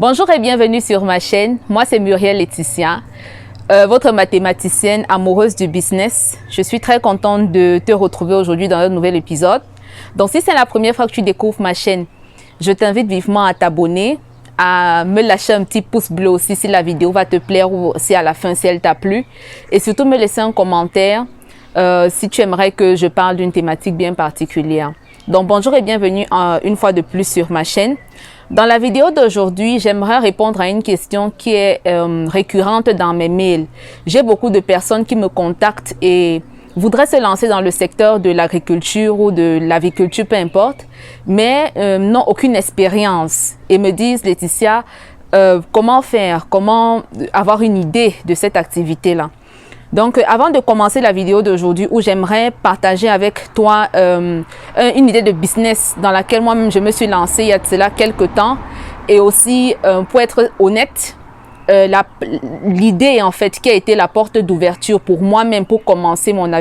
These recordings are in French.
Bonjour et bienvenue sur ma chaîne. Moi, c'est Muriel Laetitia, votre mathématicienne amoureuse du business. Je suis très contente de te retrouver aujourd'hui dans un nouvel épisode. Donc, si c'est la première fois que tu découvres ma chaîne, je t'invite vivement à t'abonner, à me lâcher un petit pouce bleu aussi si la vidéo va te plaire ou si à la fin, si elle t'a plu. Et surtout, me laisser un commentaire si tu aimerais que je parle d'une thématique bien particulière. Donc, bonjour et bienvenue une fois de plus sur ma chaîne. Dans la vidéo d'aujourd'hui, j'aimerais répondre à une question qui est récurrente dans mes mails. J'ai beaucoup de personnes qui me contactent et voudraient se lancer dans le secteur de l'agriculture ou de l'aviculture, peu importe, mais n'ont aucune expérience et me disent, Laetitia, comment faire, comment avoir une idée de cette activité-là. Donc, avant de commencer la vidéo d'aujourd'hui où j'aimerais partager avec toi une idée de business dans laquelle moi-même je me suis lancée il y a de cela quelques temps et aussi, pour être honnête, l'idée en fait qui a été la porte d'ouverture pour moi-même pour commencer mon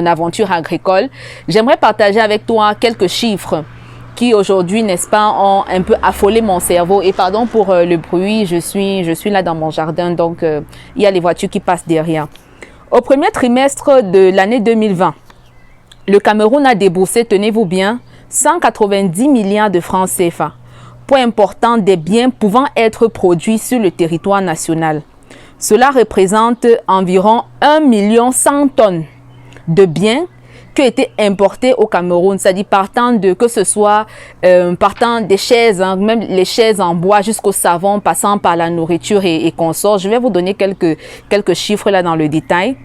aventure agricole, j'aimerais partager avec toi quelques chiffres qui aujourd'hui, n'est-ce pas, ont un peu affolé mon cerveau. Et pardon pour le bruit, je suis là dans mon jardin, donc il y a les voitures qui passent derrière. Au premier trimestre de l'année 2020, le Cameroun a déboursé, tenez-vous bien, 190 milliards de francs CFA pour important des biens pouvant être produits sur le territoire national. Cela représente environ 1 100 000 tonnes de biens qui ont été importés au Cameroun, c'est-à-dire partant de que ce soit partant des chaises, hein, même les chaises en bois jusqu'au savon, passant par la nourriture et consorts. Je vais vous donner quelques chiffres là dans le détail.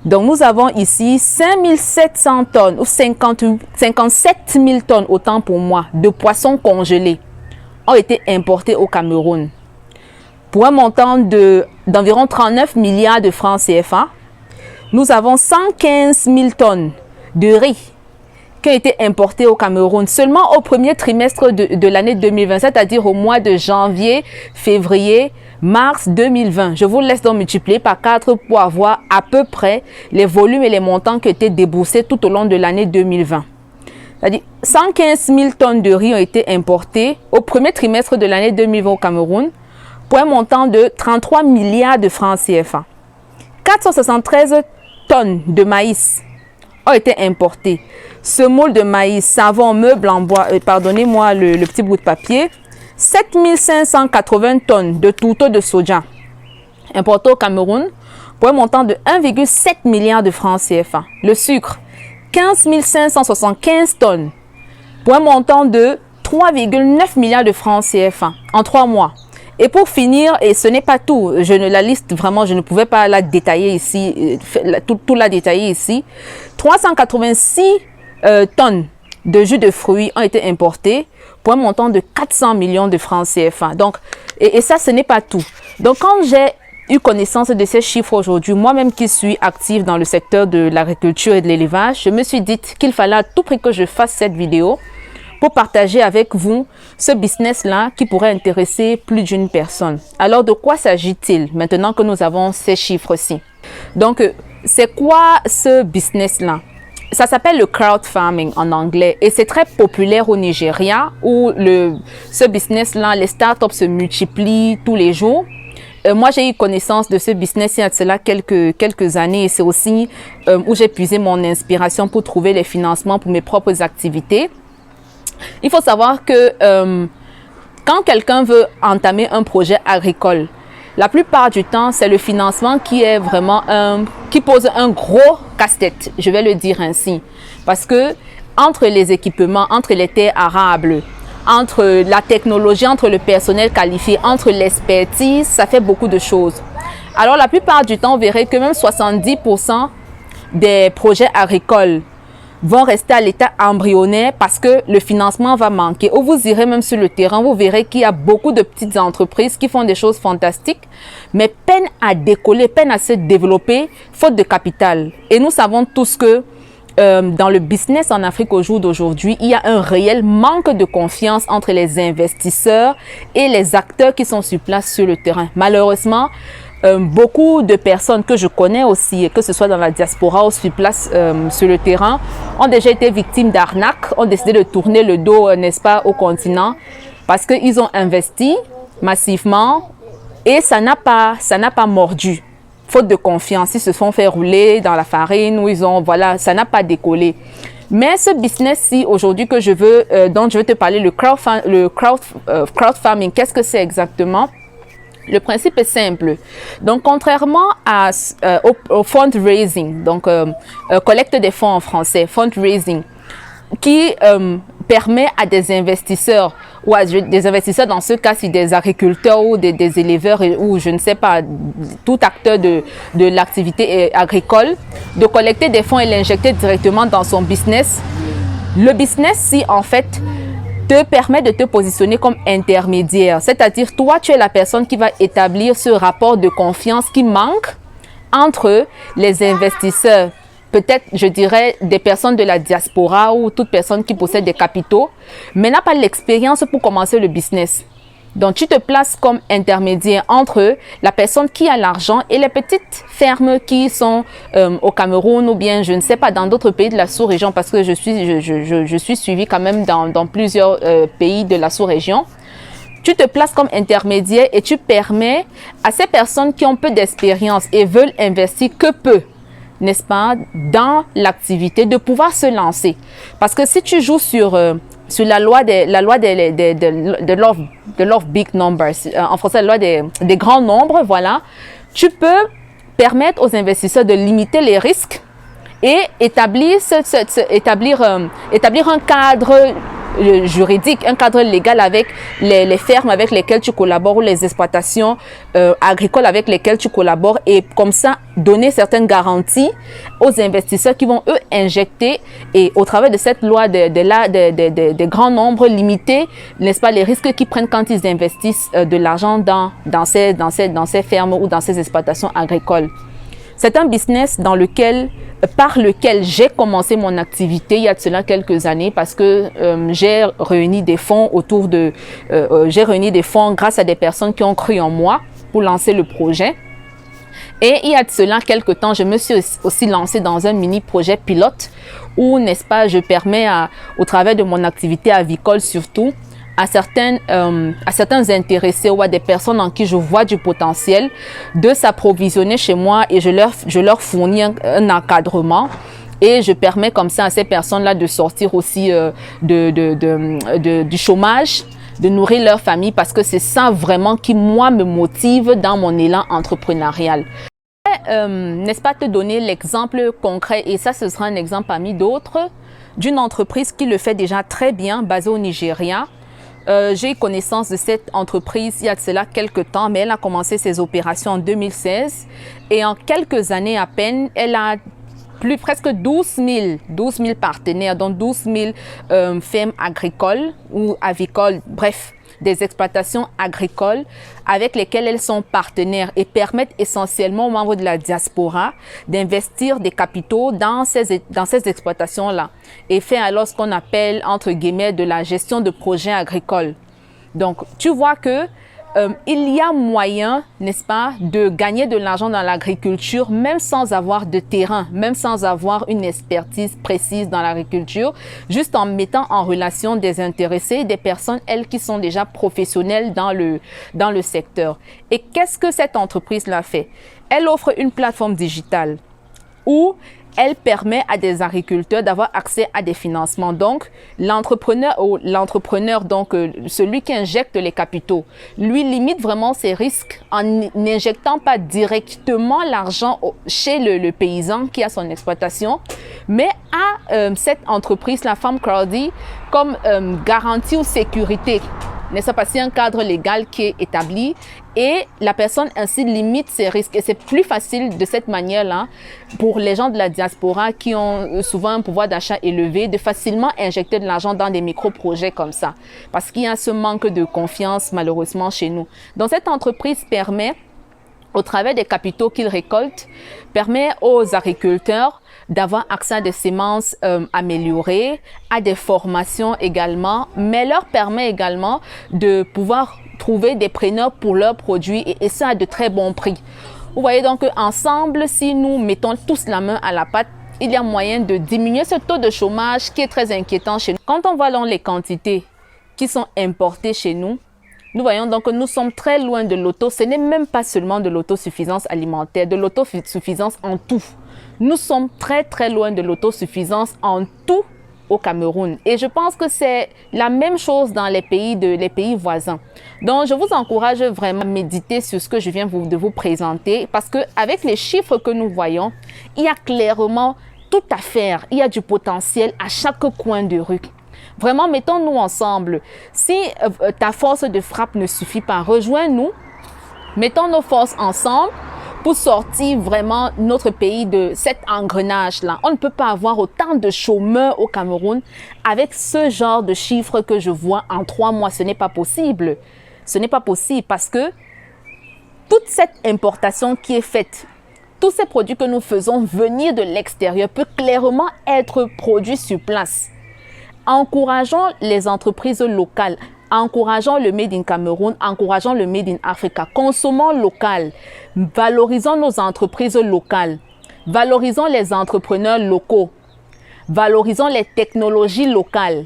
Donc nous avons ici 5 700 tonnes ou 57 000 tonnes, autant pour moi, de poissons congelés ont été importés au Cameroun pour un montant d'environ 39 milliards de francs CFA. Nous avons 115 000 tonnes de riz qui a été importé au Cameroun seulement au premier trimestre de l'année 2020, c'est-à-dire au mois de janvier, février, mars 2020. Je vous laisse donc multiplier par 4 pour avoir à peu près les volumes et les montants qui ont été déboursés tout au long de l'année 2020. C'est-à-dire 115 000 tonnes de riz ont été importées au premier trimestre de l'année 2020 au Cameroun pour un montant de 33 milliards de francs CFA. 473 tonnes de maïs ont été importés. Semoule de maïs, savon, meubles en bois, pardonnez-moi le petit bout de papier. 7 580 tonnes de tourteaux de soja importés au Cameroun pour un montant de 1,7 milliard de francs CFA. Le sucre, 15 575 tonnes pour un montant de 3,9 milliards de francs CFA en 3 mois. Et pour finir, et ce n'est pas tout, la liste vraiment, je ne pouvais pas la détailler ici, tout la détailler ici. 386 tonnes de jus de fruits ont été importés pour un montant de 400 millions de francs CFA. Donc, et ça, ce n'est pas tout. Donc, quand j'ai eu connaissance de ces chiffres aujourd'hui, moi-même qui suis active dans le secteur de l'agriculture et de l'élevage, je me suis dit qu'il fallait à tout prix que je fasse cette vidéo pour partager avec vous ce business-là qui pourrait intéresser plus d'une personne. Alors, de quoi s'agit-il maintenant que nous avons ces chiffres-ci? Donc, c'est quoi ce business-là? Ça s'appelle le crowd farming en anglais et c'est très populaire au Nigeria où ce business-là, les startups se multiplient tous les jours. Moi, j'ai eu connaissance de ce business il y a de cela quelques années et c'est aussi où j'ai puisé mon inspiration pour trouver les financements pour mes propres activités. Il faut savoir que quand quelqu'un veut entamer un projet agricole, la plupart du temps, c'est le financement qui est vraiment qui pose un gros casse-tête, je vais le dire ainsi. Parce que entre les équipements, entre les terres arables, entre la technologie, entre le personnel qualifié, entre l'expertise, ça fait beaucoup de choses. Alors la plupart du temps, vous verrez que même 70% des projets agricoles vont rester à l'état embryonnaire parce que le financement va manquer. Ou vous irez même sur le terrain, vous verrez qu'il y a beaucoup de petites entreprises qui font des choses fantastiques, mais peinent à décoller, peinent à se développer, faute de capital. Et nous savons tous que dans le business en Afrique au jour d'aujourd'hui, il y a un réel manque de confiance entre les investisseurs et les acteurs qui sont sur place sur le terrain. Malheureusement, beaucoup de personnes que je connais aussi, que ce soit dans la diaspora ou sur place sur le terrain, ont déjà été victimes d'arnaques, ont décidé de tourner le dos, n'est-ce pas, au continent, parce qu'ils ont investi massivement et ça n'a pas mordu. Faute de confiance, ils se sont fait rouler dans la farine ou voilà, ça n'a pas décollé. Mais ce business-ci aujourd'hui que je veux, dont je veux te parler, le crowdfarming, qu'est-ce que c'est exactement? Le principe est simple. Donc, contrairement au fundraising, donc collecte des fonds en français, fundraising, qui permet à des investisseurs, ou à des investisseurs dans ce cas, si des agriculteurs ou des éleveurs ou je ne sais pas, tout acteur de l'activité agricole, de collecter des fonds et l'injecter directement dans son business. Le business, si en fait, te permet de te positionner comme intermédiaire. C'est-à-dire, toi, tu es la personne qui va établir ce rapport de confiance qui manque entre les investisseurs. Peut-être, je dirais, des personnes de la diaspora ou toute personne qui possède des capitaux, mais n'a pas l'expérience pour commencer le business. Donc, tu te places comme intermédiaire entre la personne qui a l'argent et les petites fermes qui sont au Cameroun ou bien, je ne sais pas, dans d'autres pays de la sous-région, parce que je suis suivie quand même dans plusieurs pays de la sous-région. Tu te places comme intermédiaire et tu permets à ces personnes qui ont peu d'expérience et veulent investir que peu, n'est-ce pas, dans l'activité, de pouvoir se lancer. Parce que si tu joues sur la loi de love big numbers, en français, la loi des grands nombres, voilà, tu peux permettre aux investisseurs de limiter les risques et établir un cadre juridique, un cadre légal avec les fermes avec lesquelles tu collabores ou les exploitations agricoles avec lesquelles tu collabores et comme ça donner certaines garanties aux investisseurs qui vont eux injecter et au travers de cette loi des grands nombres limiter, n'est-ce pas, les risques qu'ils prennent quand ils investissent de l'argent dans ces fermes ou dans ces exploitations agricoles. C'est un business par lequel j'ai commencé mon activité il y a de cela quelques années parce que j'ai réuni des fonds grâce à des personnes qui ont cru en moi pour lancer le projet. Et il y a de cela quelques temps, je me suis aussi lancée dans un mini projet pilote où, n'est-ce pas, je permets au travers de mon activité avicole surtout, à certains intéressés ou à des personnes en qui je vois du potentiel de s'approvisionner chez moi et je leur fournis un encadrement et je permets comme ça à ces personnes-là de sortir aussi du chômage, de nourrir leur famille parce que c'est ça vraiment qui moi me motive dans mon élan entrepreneurial. N'est-ce pas, te donner l'exemple concret et ça ce sera un exemple parmi d'autres d'une entreprise qui le fait déjà très bien basée au Nigeria. J'ai eu connaissance de cette entreprise il y a de cela quelques temps, mais elle a commencé ses opérations en 2016 et en quelques années à peine, elle a presque 12 000 partenaires, dont 12 000 fermes agricoles ou avicoles, bref, des exploitations agricoles avec lesquelles elles sont partenaires et permettent essentiellement aux membres de la diaspora d'investir des capitaux dans ces exploitations-là et faire alors ce qu'on appelle, entre guillemets, de la gestion de projets agricoles. Donc, tu vois que il y a moyen, n'est-ce pas, de gagner de l'argent dans l'agriculture, même sans avoir de terrain, même sans avoir une expertise précise dans l'agriculture, juste en mettant en relation des intéressés, des personnes, elles, qui sont déjà professionnelles dans le secteur. Et qu'est-ce que cette entreprise-là fait? Elle offre une plateforme digitale où elle permet à des agriculteurs d'avoir accès à des financements. Donc, l'entrepreneur, donc celui qui injecte les capitaux, lui limite vraiment ses risques en n'injectant pas directement l'argent chez le paysan qui a son exploitation, mais à cette entreprise, la FarmCrowdy, comme garantie ou sécurité. N'est-ce pas, c'est un cadre légal qui est établi et la personne ainsi limite ses risques. Et c'est plus facile de cette manière-là pour les gens de la diaspora qui ont souvent un pouvoir d'achat élevé de facilement injecter de l'argent dans des micro-projets comme ça. Parce qu'il y a ce manque de confiance malheureusement chez nous. Donc cette entreprise permet, au travers des capitaux qu'ils récoltent, permet aux agriculteurs d'avoir accès à des semences améliorées, à des formations également, mais leur permet également de pouvoir trouver des preneurs pour leurs produits et ça à de très bons prix. Vous voyez donc ensemble, si nous mettons tous la main à la pâte, il y a moyen de diminuer ce taux de chômage qui est très inquiétant chez nous. Quand on voit dans les quantités qui sont importées chez nous, Nous voyons donc que nous sommes très loin de ce n'est même pas seulement de l'autosuffisance alimentaire, de l'autosuffisance en tout. Nous sommes très très loin de l'autosuffisance en tout au Cameroun. Et je pense que c'est la même chose dans les pays voisins. Donc, je vous encourage vraiment à méditer sur ce que je viens de vous présenter parce qu'avec les chiffres que nous voyons, il y a clairement tout à faire. Il y a du potentiel à chaque coin de rue. Vraiment, mettons-nous ensemble. Si ta force de frappe ne suffit pas, rejoins-nous. Mettons nos forces ensemble pour sortir vraiment notre pays de cet engrenage-là. On ne peut pas avoir autant de chômeurs au Cameroun avec ce genre de chiffres que je vois en 3 mois. Ce n'est pas possible. Ce n'est pas possible parce que toute cette importation qui est faite, tous ces produits que nous faisons venir de l'extérieur peut clairement être produits sur place. Encourageons les entreprises locales. Encourageons le Made in Cameroun, encourageons le Made in Africa. Consommons local, valorisons nos entreprises locales, valorisons les entrepreneurs locaux, valorisons les technologies locales.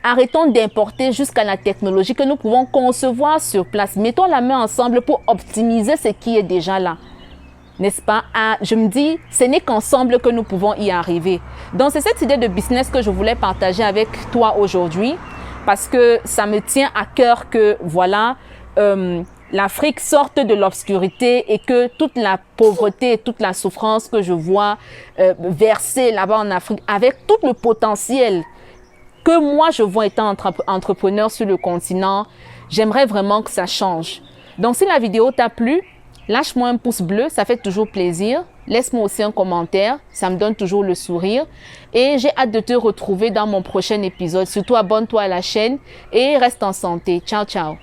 Arrêtons d'importer jusqu'à la technologie que nous pouvons concevoir sur place. Mettons la main ensemble pour optimiser ce qui est déjà là. N'est-ce pas? Je me dis, ce n'est qu'ensemble que nous pouvons y arriver. Donc, c'est cette idée de business que je voulais partager avec toi aujourd'hui. Parce que ça me tient à cœur que, voilà, l'Afrique sorte de l'obscurité et que toute la pauvreté et toute la souffrance que je vois verser là-bas en Afrique, avec tout le potentiel que moi je vois étant entrepreneur sur le continent, j'aimerais vraiment que ça change. Donc, si la vidéo t'a plu, lâche-moi un pouce bleu, ça fait toujours plaisir. Laisse-moi aussi un commentaire, ça me donne toujours le sourire. Et j'ai hâte de te retrouver dans mon prochain épisode. Surtout, abonne-toi à la chaîne et reste en santé. Ciao, ciao.